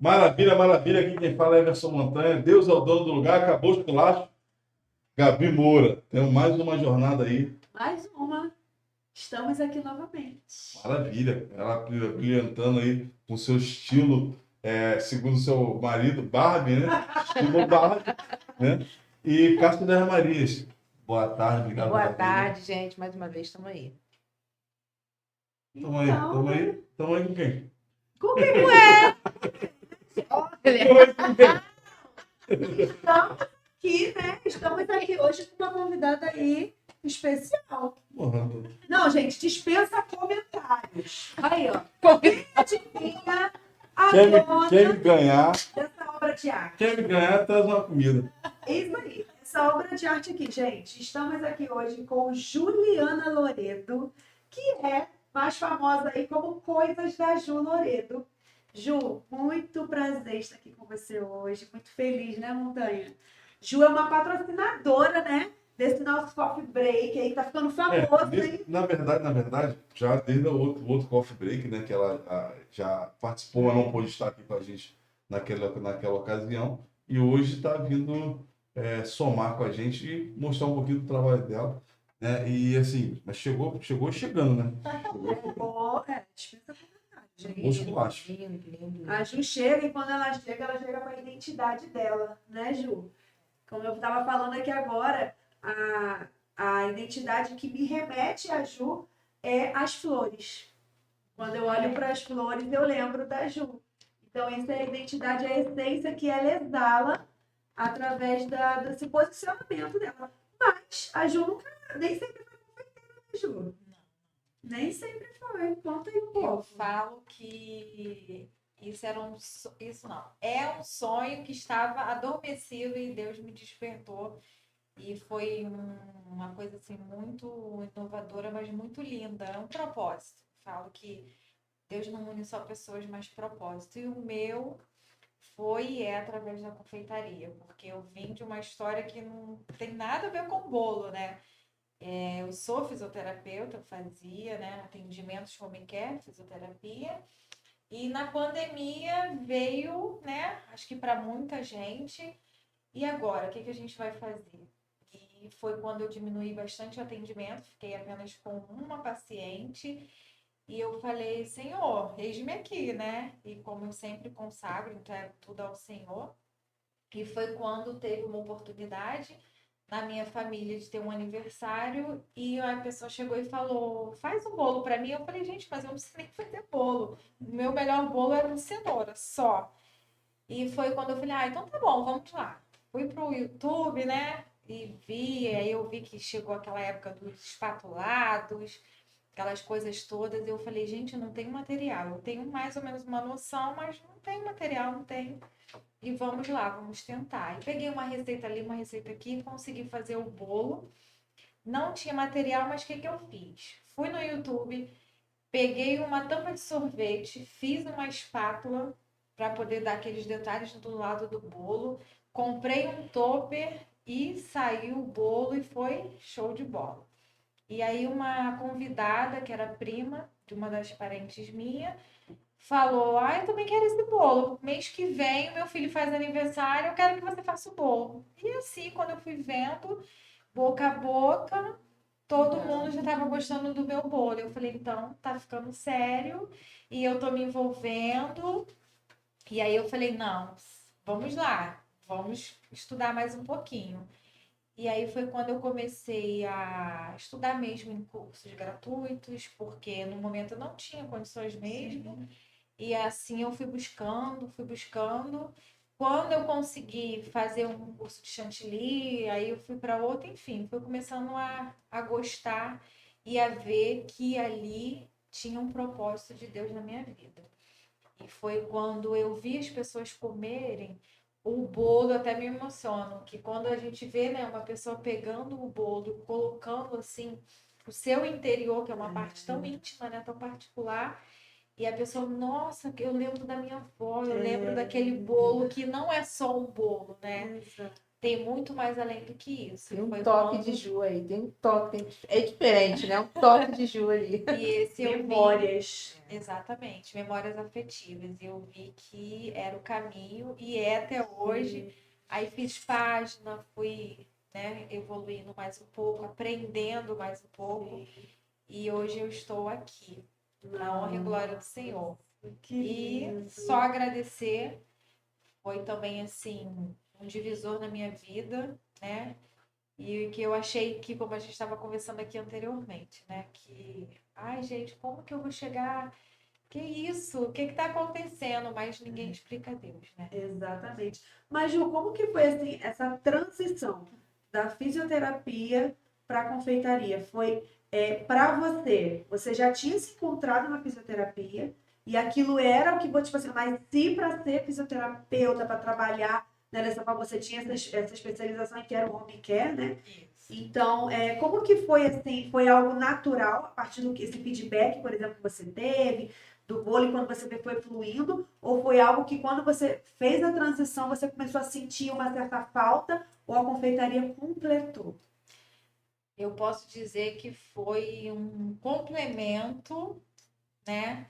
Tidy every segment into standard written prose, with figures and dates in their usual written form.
Maravilha, maravilha. Aqui quem fala é Emerson Montanha. Deus é o dono do lugar. Acabou o esculacho. Gabi Moura. Temos mais uma jornada aí. Mais uma. Estamos aqui novamente. Maravilha. Ela brilhantando aí com seu estilo, segundo seu marido, Barbie, né? Estilo Barbie, né? E Cássio das Marias. Boa tarde, obrigado Boa pela vinda. tarde, gente. Mais uma vez, estamos aí. Tamo aí, tamo aí. Tamo aí com quem? Com quem? Tamo aí com quem? Estamos aqui, né? Estamos aqui hoje com uma convidada aí especial. Porra, Não, gente, dispensa comentários. Aí, ó. Adivinha a dona quem me ganhar, dessa obra de arte? quem me ganhar, traz uma comida. Isso aí. Essa obra de arte aqui, gente. Estamos aqui hoje com Juliana Loredo, que é mais famosa aí como Coisas da Ju Loredo. Ju, muito prazer estar aqui com você hoje. Muito feliz, né, Montanha? Ju é uma patrocinadora, né? Desse nosso coffee break aí, que tá ficando famoso, hein? Na verdade, já desde o outro coffee break, né, que ela já participou, mas não pôde estar aqui com a gente naquela ocasião, e hoje está vindo somar com a gente e mostrar um pouquinho do trabalho dela, né, e assim, mas chegou chegando, né? Dispensa comentários, gente. Esculacho. Lindo. A Ju chega e quando ela chega com a identidade dela, né, Ju? Como eu estava falando aqui agora, a identidade que me remete a Ju é as flores. Quando eu olho para as flores, eu lembro da Ju. Então, essa é a identidade, a essência que ela exala através desse posicionamento dela. Mas a Ju nunca, nem sempre foi confeiteira, né, Ju? Nem sempre foi. Conta aí um Eu pouco. falo que isso é um sonho que estava adormecido e Deus me despertou. E foi uma coisa assim muito inovadora, mas muito linda. É um propósito. Falo que Deus não une só pessoas, mas propósito. E o meu foi e é através da confeitaria, porque eu vim de uma história que não tem nada a ver com bolo, né? Eu sou fisioterapeuta, fazia, né, atendimentos home care, fisioterapia. E na pandemia veio, né, acho que para muita gente. E agora, o que a gente vai fazer? E foi quando eu diminuí bastante o atendimento, fiquei apenas com uma paciente. E eu falei, Senhor, eis-me aqui, né? E como eu sempre consagro, entrego tudo ao Senhor. E foi quando teve uma oportunidade na minha família de ter um aniversário e a pessoa chegou e falou, faz um bolo para mim. Eu falei, gente, mas eu não sei nem fazer bolo. O meu melhor bolo era de cenoura, só. E foi quando eu falei, então tá bom, vamos lá. Fui pro YouTube, né? E aí eu vi que chegou aquela época dos espatulados, aquelas coisas todas. E eu falei, gente, eu não tenho material. Eu tenho mais ou menos uma noção, mas não tenho material, não tenho. E vamos lá, vamos tentar. E peguei uma receita ali, uma receita aqui, consegui fazer o bolo. Não tinha material, mas o que eu fiz? Fui no YouTube, peguei uma tampa de sorvete, fiz uma espátula para poder dar aqueles detalhes do lado do bolo. Comprei um topper e saiu o bolo e foi show de bola. E aí uma convidada, que era prima de uma das parentes minha, falou, eu também quero esse bolo. Mês que vem, o meu filho faz aniversário, eu quero que você faça o bolo. E assim, quando eu fui vendo, boca a boca, todo mundo já estava gostando do meu bolo. Eu falei, então, tá ficando sério, e eu tô me envolvendo. E aí eu falei, não, vamos lá, vamos estudar mais um pouquinho. E aí foi quando eu comecei a estudar mesmo em cursos gratuitos, porque no momento eu não tinha condições mesmo. E assim eu fui buscando. Quando eu consegui fazer um curso de chantilly, aí eu fui para outro, enfim, fui começando a gostar e a ver que ali tinha um propósito de Deus na minha vida. E foi quando eu vi as pessoas comerem o bolo, até me emociono, que quando a gente vê, né, uma pessoa pegando o bolo, colocando assim o seu interior, que é uma parte tão íntima, né, tão particular, e a pessoa, nossa, eu lembro da minha avó, eu lembro daquele bolo que não é só um bolo, né? Exato. tem muito mais além do que isso. Tem um Foi toque quando- de Ju aí, tem um toque, é diferente, né? Um toque de Ju ali. E esse eu vi, Memórias. exatamente, memórias afetivas. E eu vi que era o caminho e é até hoje. Aí fiz página, fui, né, evoluindo mais um pouco, aprendendo mais um pouco. E hoje eu estou aqui, na honra e glória do Senhor. E só agradecer, foi também assim um divisor na minha vida, né? E que eu achei que, como a gente estava conversando aqui anteriormente, né? Que, ai, gente, como que eu vou chegar? Que isso? O que está acontecendo? Mas ninguém explica a Deus, né? Exatamente. Mas, Ju, como que foi assim, essa transição da fisioterapia para a confeitaria? Foi para você? Você já tinha se encontrado na fisioterapia e aquilo era o que você, tipo assim, mas se para ser fisioterapeuta, para trabalhar, né, dessa forma, você tinha essa especialização que era o home care, né? Isso. Então, como que foi assim? Foi algo natural a partir do que esse feedback, por exemplo, que você teve? Do vôlei quando você foi fluindo, ou foi algo que quando você fez a transição você começou a sentir uma certa falta ou a confeitaria completou? Eu posso dizer que foi um complemento, né?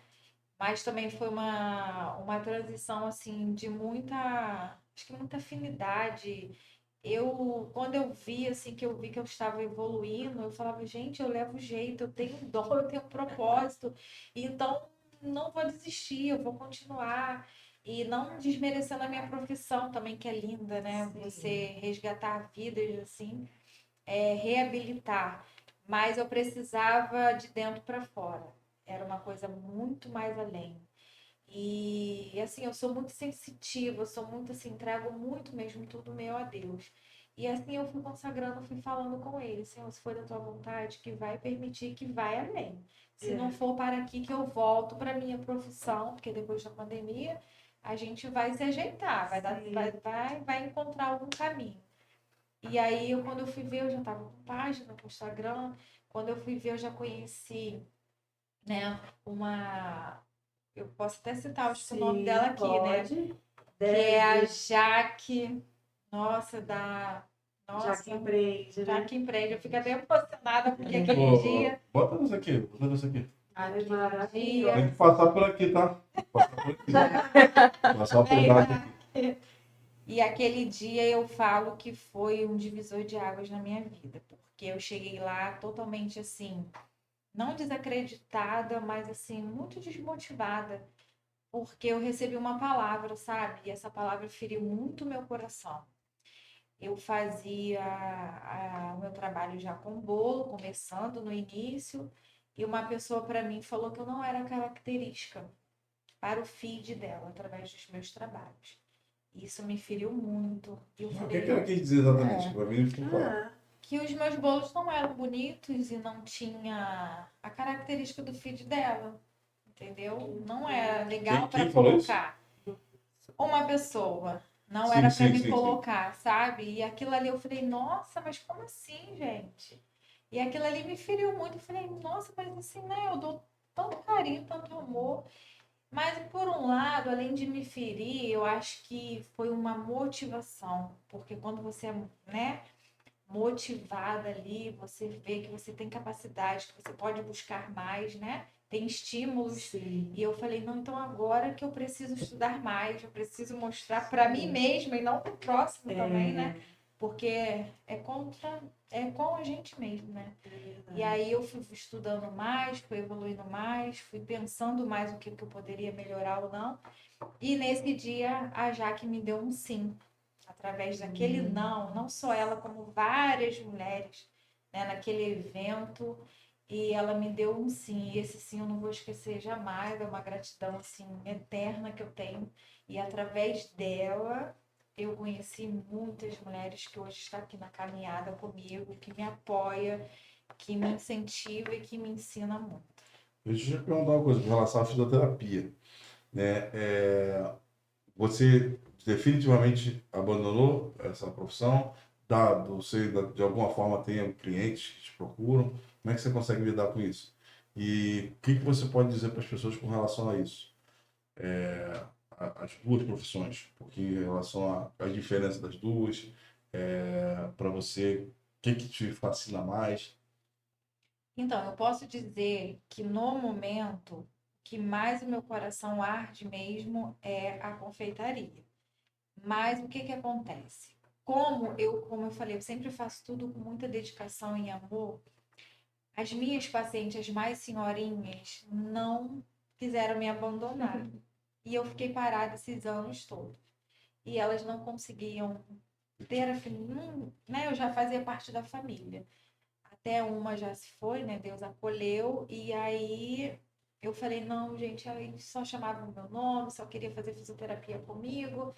Mas também foi uma transição assim de muita, acho que muita afinidade. Quando eu vi assim que eu vi que eu estava evoluindo, eu falava, gente, eu levo jeito, eu tenho dom, eu tenho propósito, então não vou desistir, eu vou continuar. E não desmerecendo a minha profissão também, que é linda, né? Sim. Você resgatar vidas assim, reabilitar. Mas eu precisava de dentro para fora. Era uma coisa muito mais além. E assim, eu sou muito sensitiva, eu sou muito assim, entrego muito mesmo tudo meu a Deus. E assim eu fui consagrando, fui falando com ele, Senhor, se for da tua vontade, que vai permitir que vai além. Se não for para aqui que eu volto para minha profissão, porque depois da pandemia a gente vai se ajeitar, vai encontrar algum caminho. E aí, quando eu fui ver, eu já estava com página, com Instagram. Quando eu fui ver, eu já conheci, né, eu posso até citar, acho que o nome dela aqui, né? Pode. Que é a Jaque, nossa, Já que empreende, né? Jaque Empreende. Eu fico até emocionada, porque aquele Ô, dia, bota isso aqui, bota isso aqui. aquele Dia. Tem que passar por aqui, tá? Passar por aqui. Passar por aqui. E aquele dia eu falo que foi um divisor de águas na minha vida, porque eu cheguei lá totalmente assim, não desacreditada, mas assim, muito desmotivada, porque eu recebi uma palavra, sabe? E essa palavra feriu muito meu coração. Eu fazia o meu trabalho já com bolo, começando no início, e uma pessoa para mim falou que eu não era característica para o feed dela, através dos meus trabalhos. Isso me feriu muito. E eu O falei que ela quis dizer exatamente? Pra mim, ficou claro. Ah, que os meus bolos não eram bonitos e não tinha a característica do feed dela, entendeu? Não era legal para Quem falou isso? colocar. Uma pessoa. Não Sim, era sim, para me sim, sim. colocar, sabe? E aquilo ali eu falei, nossa, mas como assim, gente? E aquilo ali me feriu muito. Eu falei, nossa, mas assim, né? Eu dou tanto carinho, tanto amor. Mas, por um lado, além de me ferir, eu acho que foi uma motivação. Porque quando você é, né, motivada ali, você vê que você tem capacidade, que você pode buscar mais, né? Tem estímulos. sim. E eu falei, não, então agora que eu preciso estudar mais, eu preciso mostrar para mim mesma e não para o próximo também, né? Porque é com a gente mesmo, né? E aí eu fui estudando mais, fui evoluindo mais, fui pensando mais o que eu poderia melhorar ou não. E nesse dia a Jaque me deu um sim. Através daquele não só ela, como várias mulheres, né, naquele evento. E ela me deu um sim. E esse sim eu não vou esquecer jamais. É uma gratidão assim, eterna que eu tenho. E através dela eu conheci muitas mulheres que hoje estão aqui na caminhada comigo, que me apoia, que me incentiva e que me ensina muito. Deixa eu te perguntar uma coisa com relação à fisioterapia, né? Você definitivamente abandonou essa profissão? Você de alguma forma tem clientes que te procuram? Como é que você consegue lidar com isso? E o que você pode dizer para as pessoas com relação a isso? As duas profissões, um pouquinho em relação às diferenças das duas, para você? O que te fascina mais? Então, eu posso dizer que no momento, o que mais o meu coração arde mesmo é a confeitaria. Mas o que que acontece? Como eu falei, eu sempre faço tudo com muita dedicação e amor. As minhas pacientes, as mais senhorinhas, não quiseram me abandonar. E eu fiquei parada esses anos todos. E elas não conseguiam ter, né? Eu já fazia parte da família. Até uma já se foi, né? Deus acolheu. E aí eu falei, não, gente, aí só chamava o meu nome, só queria fazer fisioterapia comigo.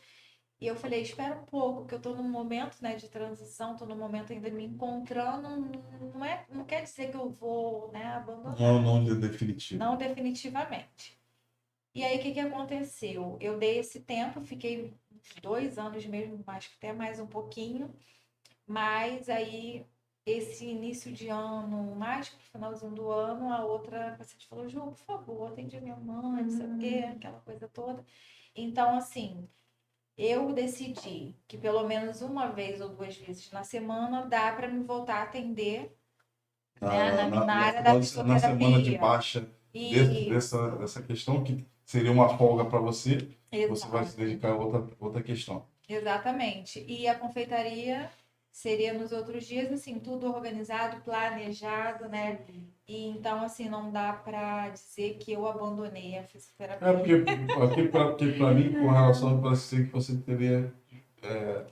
E eu falei, espera um pouco, que eu tô num momento, né, de transição, tô num momento ainda me encontrando, não quer dizer que eu vou, né, abandonar. Não de definitivo. Não definitivamente. E aí, o que que aconteceu? Eu dei esse tempo, fiquei uns 2 anos mesmo, até mais um pouquinho, mas aí, esse início de ano, mais pro finalzinho do ano, a outra paciente falou, Ju, por favor, atende a minha mãe, não sei o quê, aquela coisa toda. Então, assim, eu decidi que pelo menos uma vez ou 2 vezes na semana dá para me voltar a atender, né, na área da Na semana de fisioterapia. baixa E dessa questão, que seria uma folga para você, você vai se exato, dedicar a outra questão. exatamente. E a confeitaria seria nos outros dias, assim, tudo organizado, planejado, né? E então, assim, não dá para dizer que eu abandonei a fisioterapia. Porque para mim, com relação a parece ser que você teria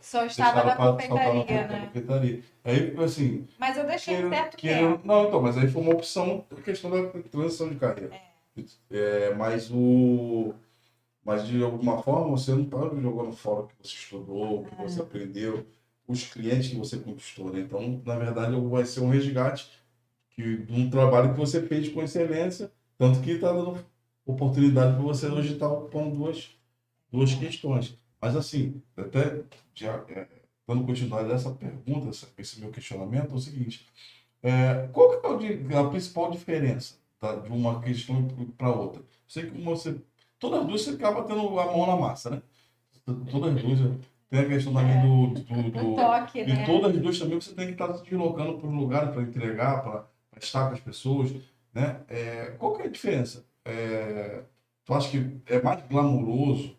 Só estava deixado na para saltar na confeitaria, né? confeitaria. Aí, assim, Mas eu deixei um certo tempo. não, então, mas aí foi uma opção, a questão da transição de carreira. Mas de alguma forma você não está jogando fora o que você estudou, o que você aprendeu, os clientes que você conquistou, né? Então, na verdade, vai ser um resgate de um trabalho que você fez com excelência, tanto que está dando oportunidade para você hoje estar ocupando duas questões. Mas, assim, até já dando continuidade dessa pergunta, esse meu questionamento, é o seguinte: qual que é a principal diferença, tá, de uma questão para outra? Sei que todas as duas você acaba tendo a mão na massa, né? Todas as duas. Tem a questão também O toque, de né? todas as duas também você tem que estar se deslocando para um lugar para entregar, para estar com as pessoas, né? Qual que é a diferença? Tu acha que é mais glamuroso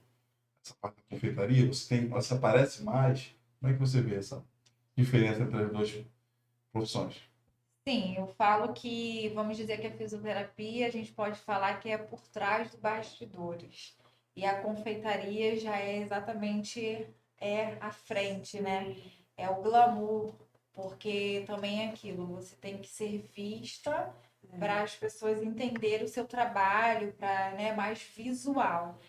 essa parte da confeitaria? Você aparece mais? Como é que você vê essa diferença entre as duas profissões? Sim, eu falo que, vamos dizer que a fisioterapia, a gente pode falar que é por trás dos bastidores. E a confeitaria já é exatamente a frente, né? É o glamour, porque também é aquilo, você tem que ser vista para as pessoas entenderem o seu trabalho, para, né, mais visual.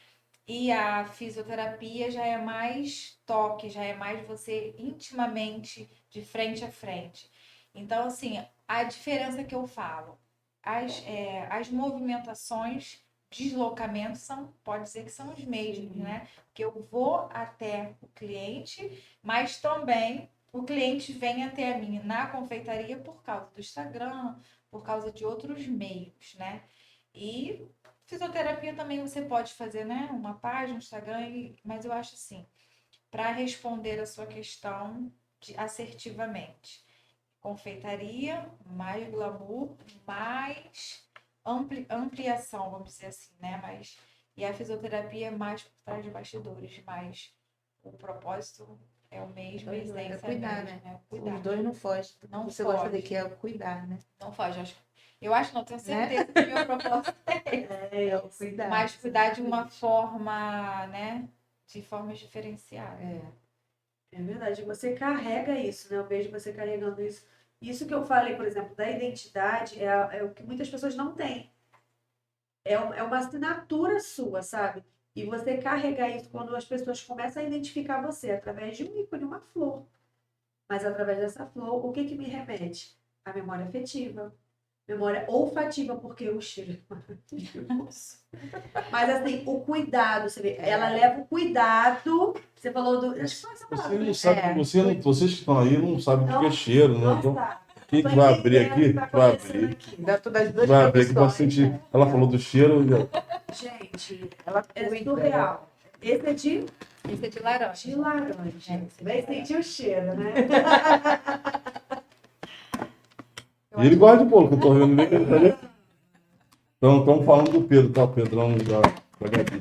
E a fisioterapia já é mais toque, já é mais você intimamente, de frente a frente. Então, assim, a diferença que eu falo, as movimentações, deslocamentos pode dizer que são os mesmos, né? Porque eu vou até o cliente, mas também o cliente vem até a mim na confeitaria por causa do Instagram, por causa de outros meios, né? E fisioterapia também você pode fazer, né? Uma página, um Instagram, mas eu acho assim, para responder a sua questão assertivamente. Confeitaria, mais glamour, mais ampliação, vamos dizer assim, né? E a fisioterapia é mais por trás de bastidores, mas o propósito é o mesmo, a essência É cuidar, é a mesma, né? Cuidar. Os dois não fogem. Não Você gosta foge. de que é cuidar, né? Não foge. Eu acho, não, tenho certeza que o meu propósito É cuidar. mas cuidar de uma forma, né? De formas diferenciadas. É verdade, você carrega isso, né? Eu vejo você carregando isso. Isso que eu falei, por exemplo, da identidade, é o que muitas pessoas não têm. É uma assinatura sua, sabe? E você carregar isso quando as pessoas começam a identificar você através de um ícone, uma flor. Mas através dessa flor, o que que me remete? A memória afetiva, memória olfativa, porque o cheiro é maravilhoso. Mas assim, o cuidado, você vê, ela leva o cuidado. Você falou do. Acho que foi essa palavra. Você não sabe, vocês que estão aí não sabem o que é Não, cheiro, né? não Então, sabe. quem Tô que vai abrir entendendo o aqui? que tá Vai acontecendo abrir. aqui. Dentro das duas Vai abrir aqui pra profissões, sentir. né? Ela falou do cheiro. Gente, Ela é cuida, surreal. Esse é de Esse é de laranja. laranja. Vem sentir o cheiro, né? E ele gosta de bolo, que eu tô vendo bem que ele tá ali. Então, estamos falando do Pedro, tá? O Pedrão da Gabi.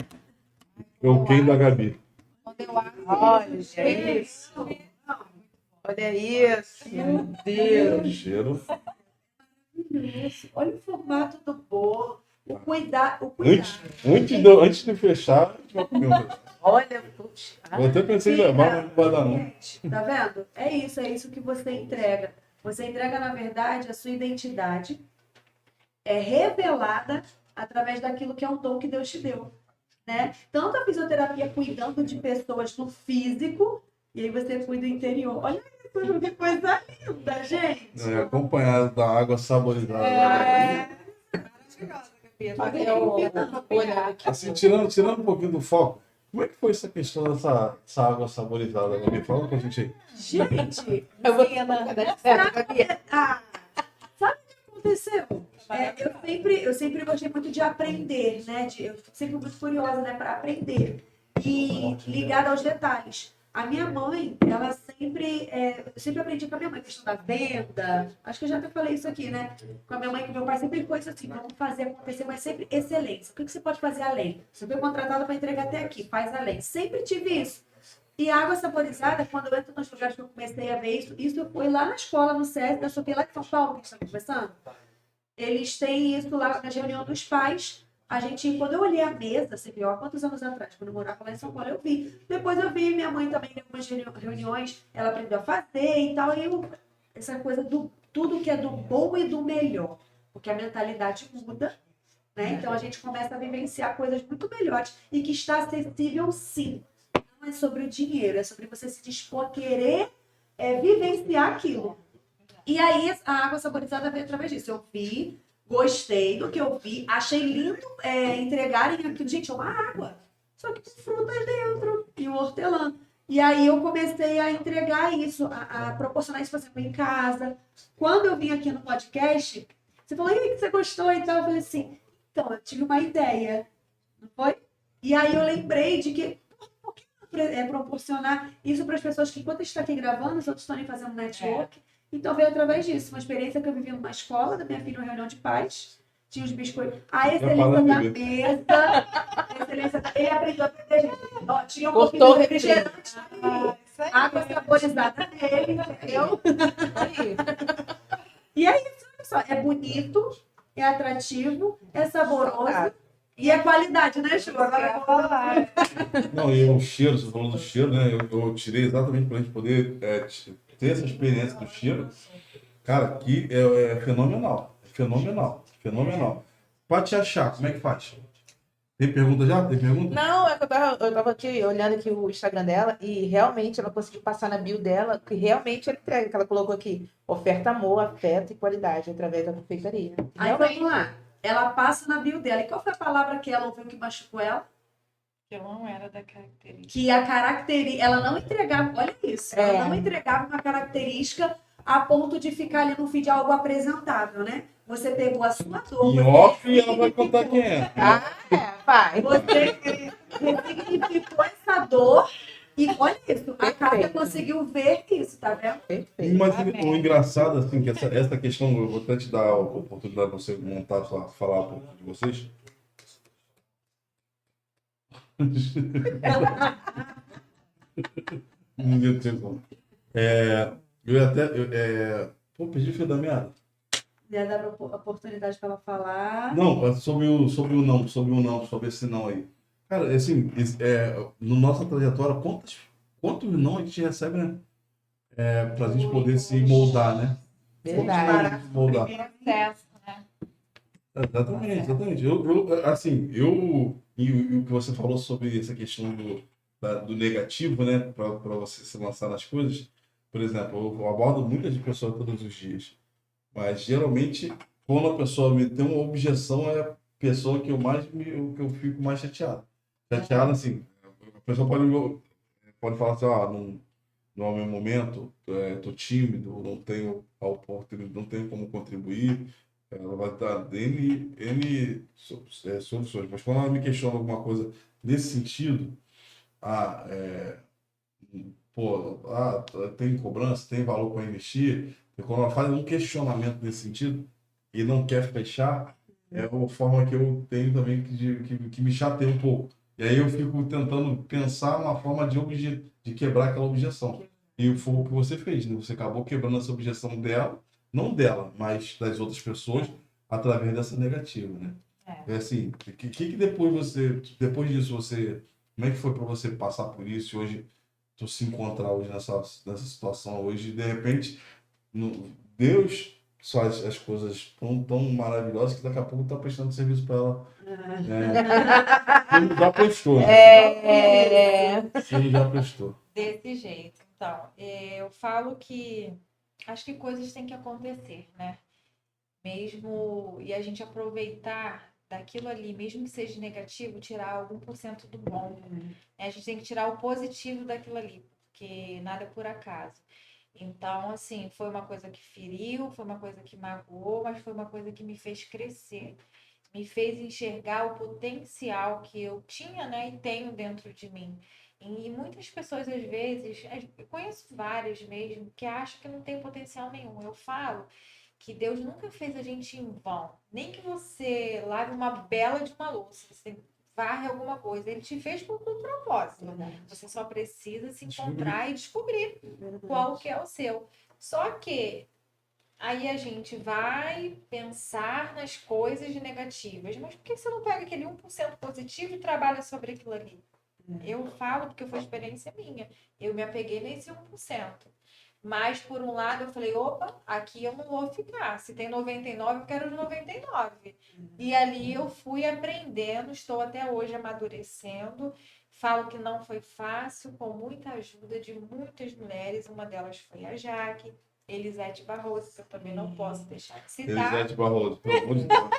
É o quem da Gabi. Quando eu abro, Olha isso. Olha isso. Meu Deus. Cheiro. Isso. Olha o formato do bolo. O cuidado. Antes de fechar, a gente vai comer um pedaço. Olha, puxa. Eu até pensei em levar, mas não vai dar não. Gente, tá vendo? É isso que você entrega. Você entrega, na verdade, a sua identidade é revelada através daquilo que é um dom que Deus te deu, né? Tanto a fisioterapia cuidando de pessoas no físico, e aí você cuida do interior. Olha isso, que coisa linda, gente. É, acompanhado da água saborizada. maravilhosa, Gabi. Eu olhar aqui. Assim, tirando um pouquinho do foco, como é que foi essa questão dessa água saborizada, Gabi? Fala pra gente aí. Gente, Eu vou Cena. ah, sabe o que aconteceu? Eu sempre gostei muito de aprender, né? Eu sempre muito curiosa, né? Para aprender. E ligada aos detalhes. A minha mãe, ela eu sempre aprendi com a minha mãe, a questão da venda. Acho que eu já até falei isso aqui, né? Com a minha mãe e com meu pai, sempre foi isso assim, vamos fazer acontecer, mas sempre excelência. O que você pode fazer além? Você foi contratada para entregar até aqui, faz além. Sempre tive isso. E a água saborizada, quando eu entro nos lugares que eu comecei a ver isso foi lá na escola, no SESI, da Sofia, lá de São Paulo, que a gente está conversando. Eles têm isso lá na reunião dos pais. Quando eu olhei a mesa, você viu há quantos anos atrás, quando eu morava lá em São Paulo, eu vi. Depois eu vi minha mãe também em algumas reuniões, ela aprendeu a fazer e tal. Essa coisa do tudo que é do bom e do melhor. Porque a mentalidade muda, né? Então a gente começa a vivenciar coisas muito melhores e que está acessível sim. Não é sobre o dinheiro, é sobre você se dispor a querer vivenciar aquilo. E aí a água saborizada veio através disso. Eu vi, gostei do que eu vi, achei lindo entregarem aquilo. Gente, é uma água, só que com frutas dentro e um hortelã. E aí eu comecei a entregar isso, a proporcionar isso, por exemplo, em casa. Quando eu vim aqui no podcast, você falou, e aí, que você gostou e tal? Eu falei assim, então, eu tive uma ideia, não foi? E aí eu lembrei de que, por que não proporcionar isso para as pessoas que, enquanto está aqui gravando, os outros estão ali fazendo network. Então veio através disso, uma experiência que eu vivi numa escola, da minha filha, uma reunião de pais. Tinha os biscoitos. A excelência da mesa. A excelência da... Ele aprendeu a aprender, gente. Ó, tinha um pouquinho de refrigerante ali. Água saborizada nele, entendeu? E é isso, olha só. É bonito, é atrativo, é saboroso. E é qualidade, né, Ju? Agora eu vou falar. Não, e o cheiro, você falou do cheiro, né? Eu tirei exatamente para a gente poder ter essa experiência do cheiro. Cara, que é fenomenal. Fenomenal. Fenomenal. Para te achar, como é que faz? Tem pergunta já? Tem pergunta? Não, é que eu tava aqui olhando aqui o Instagram dela e realmente ela conseguiu passar na bio dela que realmente ela entrega, que ela colocou aqui, oferta amor, afeto e qualidade através da confeitaria. Aí vamos lá. Ela passa na bio dela. E qual foi a palavra que ela ouviu que machucou ela? Que eu não era da característica. Que a característica, ela não entregava, olha isso, ela não entregava uma característica a ponto de ficar ali no feed algo apresentável, né? Você pegou a sua dor. Em off, ela vai contar quem é. Vai. Você ressignificou essa dor e olha isso, a Kátia conseguiu ver isso, tá vendo? Perfeito. Mas o engraçado, assim, que essa questão, eu vou até te dar a oportunidade de você montar, falar um pouco de vocês. Meu Deus. Pô, perdi o fio da meada. Ia dar a oportunidade para ela falar. Não, sobre esse não aí. Cara, assim, no nossa trajetória, quantos não a gente recebe, né? Pra gente poder se moldar, né? Verdade. Se moldar. Processo, né? Exatamente. E o que você falou sobre essa questão do negativo, né? Para você se lançar nas coisas. Por exemplo, eu abordo muitas pessoas todos os dias. Mas geralmente, quando a pessoa me tem uma objeção, é a pessoa que que eu fico mais chateado. Chateado, assim, a pessoa pode falar assim, não é o meu momento, tô tímido, não tenho a oportunidade, não tenho como contribuir. Ela vai dar N soluções. Mas quando ela me questiona alguma coisa nesse sentido, tem cobrança, tem valor para investir, e quando ela faz um questionamento nesse sentido e não quer fechar, é uma forma que eu tenho também que me chateia um pouco. E aí eu fico tentando pensar uma forma de quebrar aquela objeção. E foi o que você fez, né? Você acabou quebrando essa objeção dela, não dela, mas das outras pessoas, através dessa negativa, né? É assim, que depois disso como é que foi para você passar por isso e hoje tu se encontrar hoje nessa situação hoje, de repente, Deus faz as coisas tão maravilhosas que daqui a pouco tá prestando serviço para ela, né? Ele já prestou, né? Sim, já prestou. Desse jeito. Então, eu falo que acho que coisas têm que acontecer, né? Mesmo, e a gente aproveitar daquilo ali, mesmo que seja negativo, tirar algum por cento do bom. Né? A gente tem que tirar o positivo daquilo ali, porque nada é por acaso. Então, assim, foi uma coisa que feriu, foi uma coisa que magoou, mas foi uma coisa que me fez crescer. Me fez enxergar o potencial que eu tinha, né, e tenho dentro de mim. E muitas pessoas, às vezes, eu conheço várias mesmo, que acham que não tem potencial nenhum. Eu falo que Deus nunca fez a gente em vão. Nem que você lave uma bela de uma louça, você varre alguma coisa. Ele te fez por um propósito. Você só precisa se encontrar e descobrir qual que é o seu. Só que aí a gente vai pensar nas coisas negativas. Mas por que você não pega aquele 1% positivo e trabalha sobre aquilo ali? Eu falo porque foi experiência minha. Eu me apeguei nesse 1%. Mas, por um lado, eu falei, opa, aqui eu não vou ficar. Se tem 99, eu quero os 99. E ali eu fui aprendendo, estou até hoje amadurecendo. Falo que não foi fácil, com muita ajuda de muitas mulheres. Uma delas foi a Jaque, Elisete Barroso, que eu também não posso deixar de citar. Elisete Barroso, pelo amor de Deus.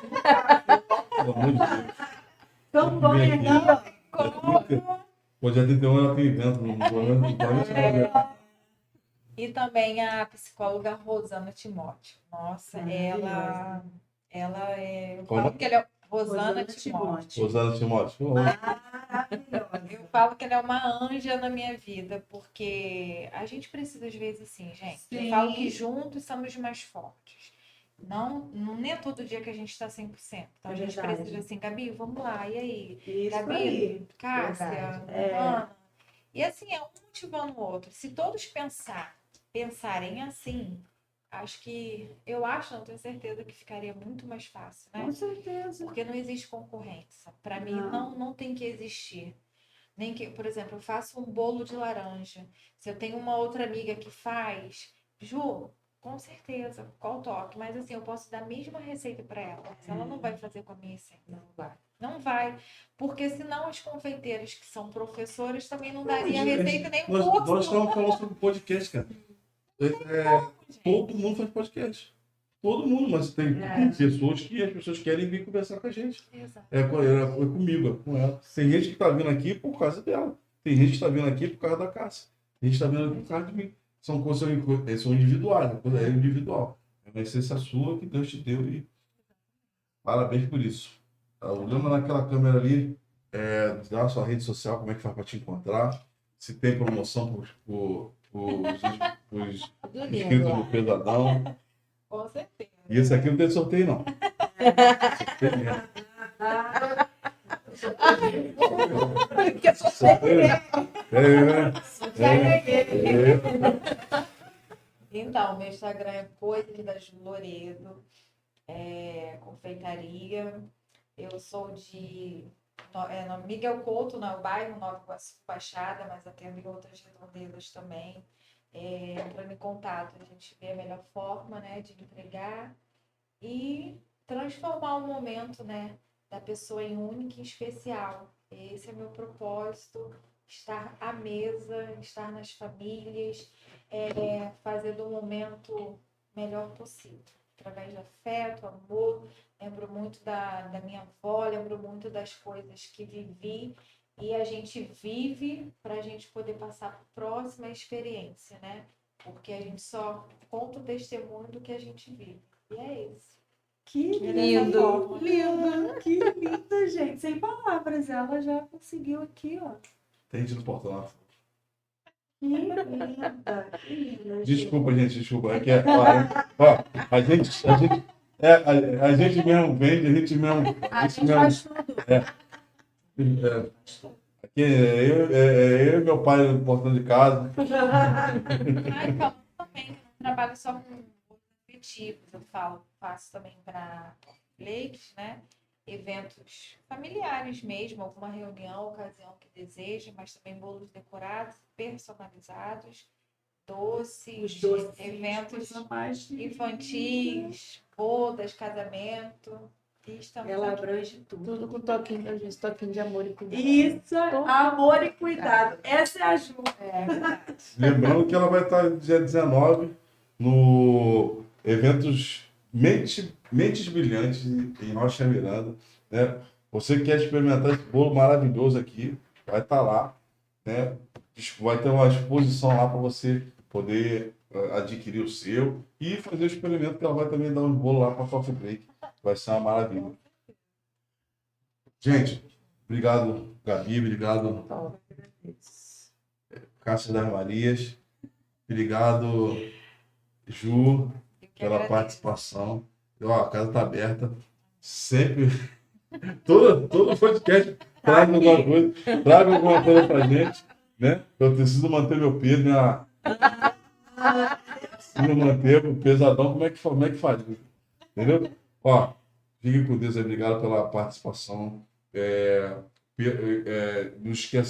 Pelo amor de Deus. Campanha aqui, ó. Hoje é 31, ela tem evento, não vou E também a psicóloga Rosana Timóteo. Nossa, ela é. Eu falo que ela é Rosana Timóteo. Rosana Timóteo. Eu falo que ela é uma anja na minha vida, porque a gente precisa, às vezes, assim, gente. Sim. Eu falo que juntos somos mais fortes. Nem é todo dia que a gente está 100%. Então a gente precisa assim, Gabi, vamos lá, e aí? Isso Gabi, aí. Cássia, Ana. E assim, um motivando o outro. Se todos pensarem assim, não tenho certeza que ficaria muito mais fácil, né? Com certeza. Porque não existe concorrência. Para mim, não tem que existir. Nem que, por exemplo, eu faço um bolo de laranja. Se eu tenho uma outra amiga que faz, Ju, com certeza, qual o toque? Mas assim, eu posso dar a mesma receita para ela. Mas ela não vai fazer com a minha receita. Não vai. Não vai. Porque senão as confeiteiras que são professoras também não dariam receita nem um pouco. Nós estamos falando sobre podcast, cara. Todo mundo faz podcast. Todo mundo, mas tem pessoas que as pessoas querem vir conversar com a gente. Exato. É comigo, é com ela. Tem gente que está vindo aqui por causa dela. Tem gente que está vindo aqui por causa da Cássia. Tem gente que está vindo aqui por causa de mim. São coisas são individuais, é individual. É uma essência sua que Deus te deu e parabéns por isso. Olhando naquela câmera ali, dá a sua rede social, como é que faz para te encontrar? Se tem promoção para os inscritos do Pesadão. Com certeza. E esse aqui não tem sorteio, não. Então, meu Instagram é Coisas da Ju Loredo, confeitaria. Eu sou de Miguel Couto, no bairro Nova Iguaçu, Baixada, mas atendo em outras redondezas também. Entrando em contato, a gente vê a melhor forma, né, de entregar e transformar o momento, né, da pessoa em única e especial. Esse é meu propósito, estar à mesa, estar nas famílias, fazer do momento melhor possível, através de afeto, amor. Lembro muito da minha avó, lembro muito das coisas que vivi. E a gente vive para a gente poder passar para a próxima experiência, né? Porque a gente só conta o testemunho do que a gente vive. E é isso. Que lindo, que lindo, gente. Sem palavras, ela já conseguiu aqui, ó. Tem gente no portão lá. Que linda, que linda. Ju. Desculpa, gente, desculpa. É que, ó, a gente mesmo vende, a gente mesmo. A gente faz tudo. Aqui eu e meu pai no portão de casa. Ai, falando também que eu não trabalho só com bolos afetivos, eu faço também para leite, né? Eventos familiares mesmo, alguma reunião, ocasião que deseja, mas também bolos decorados, personalizados, doces, Os doces, eventos coisa mais linda. infantis, bodas, casamento. E estamos Ela aqui. abrange tudo. Tudo com toquinho, às vezes, toquinho de amor e cuidado. Isso, amor e cuidado. Essa é a Ju. É verdade. Lembrando que ela vai estar dia 19 no eventos Mentes Brilhantes em Rocha Miranda, né? Você que quer experimentar esse bolo maravilhoso aqui, vai estar lá, né? Vai ter uma exposição lá para você poder adquirir o seu e fazer o experimento, que ela vai também dar um bolo lá para a Coffee Break. Vai ser uma maravilha. Gente, obrigado, Gabi, obrigado, Top. Cássia das Marias, obrigado, Ju, Eu que pela agradeço. participação. Ó, a casa está aberta. Sempre. Todo podcast traga alguma coisa. Traga alguma coisa pra gente. Né? Eu preciso manter meu peso. Preciso manter o pesadão. Como é que faz? Entendeu? Ó, fique com Deus aí. Obrigado pela participação. Nos quer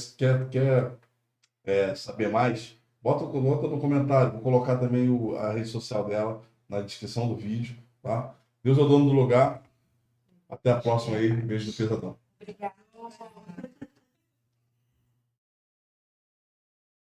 saber mais? Bota no comentário. Vou colocar também a rede social dela na descrição do vídeo. Tá? Deus é o dono do lugar. Até a próxima aí. Beijo do Pesadão. Obrigada.